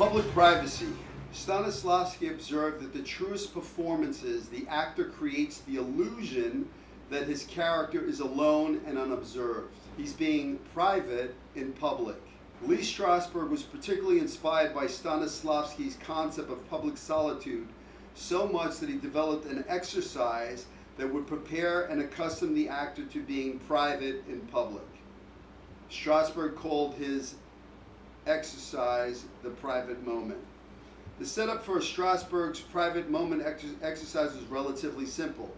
Public privacy. Stanislavski observed that the truest performances, the actor creates the illusion that his character is alone and unobserved. He's being private in public. Lee Strasberg was particularly inspired by Stanislavski's concept of public solitude, so much that he developed an exercise that would prepare and accustom the actor to being private in public. Strasberg called his exercise the private moment. The setup for Strasberg's private moment exercise was relatively simple.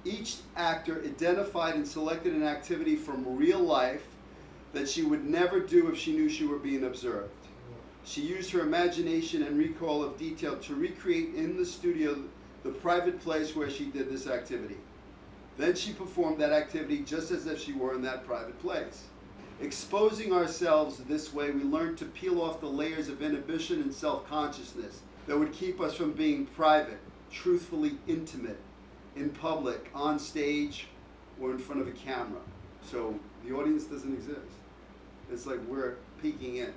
Each actor identified and selected an activity from real life that she would never do if she knew she were being observed. She used her imagination and recall of detail to recreate in the studio the private place where she did this activity. Then she performed that activity just as if she were in that private place. Exposing ourselves this way, we learn to peel off the layers of inhibition and self-consciousness that would keep us from being private, truthfully intimate, in public, on stage, or in front of a camera. So the audience doesn't exist. It's like we're peeking in.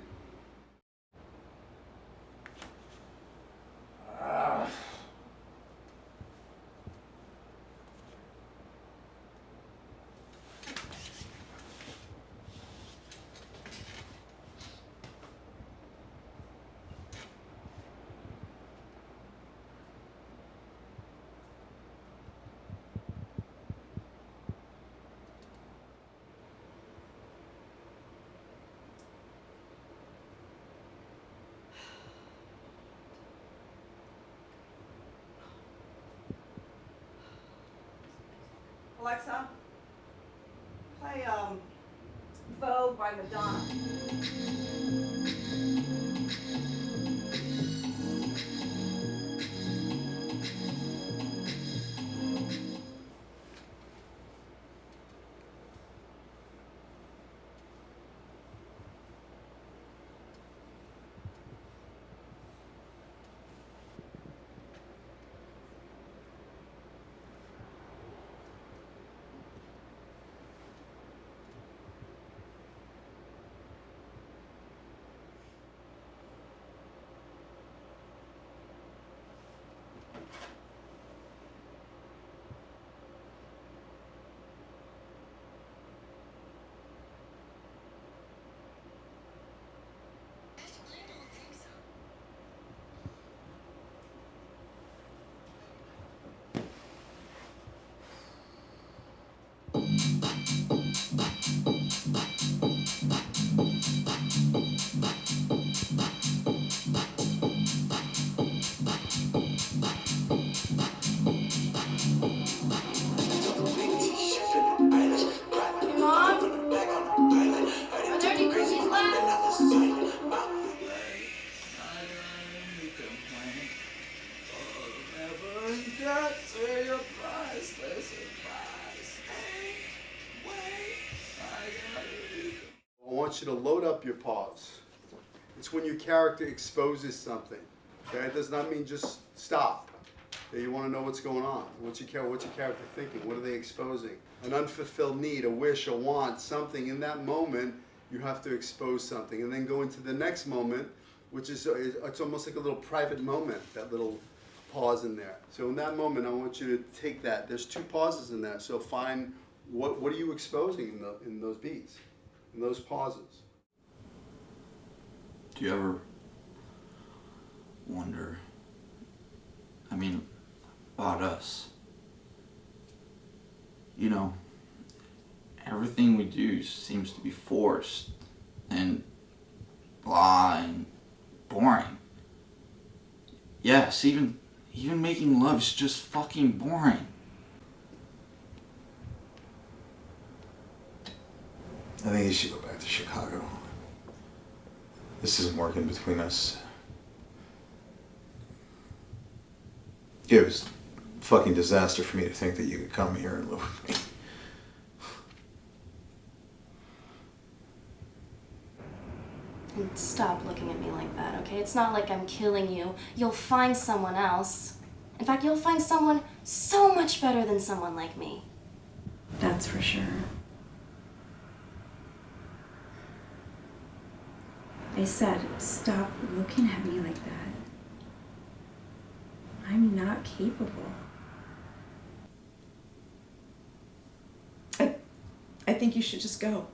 Alexa, play Vogue by Madonna. I want you to load up your pause. It's when your character exposes something. Okay, it does not mean just stop. You want to know what's going on. What's your character thinking? What are they exposing? An unfulfilled need, a wish, a want, something. In that moment, you have to expose something, and then go into the next moment, which is it's almost like a little private moment. That little pause in there. So in that moment, I want you to take that. There's two pauses in there. So find what are you exposing in those beats, in those pauses. Do you ever wonder, about us? You know, everything we do seems to be forced and blah and boring. Yes, even making love is just fucking boring. I think you should go back to Chicago. This isn't working between us. It was a fucking disaster for me to think that you could come here and live with me. And stop looking at me like that, okay? It's not like I'm killing you. You'll find someone else. In fact, you'll find someone so much better than someone like me. That's for sure. I said, stop looking at me like that. I'm not capable. I think you should just go.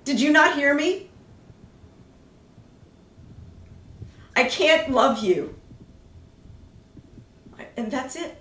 Did you not hear me? I can't love you. And that's it.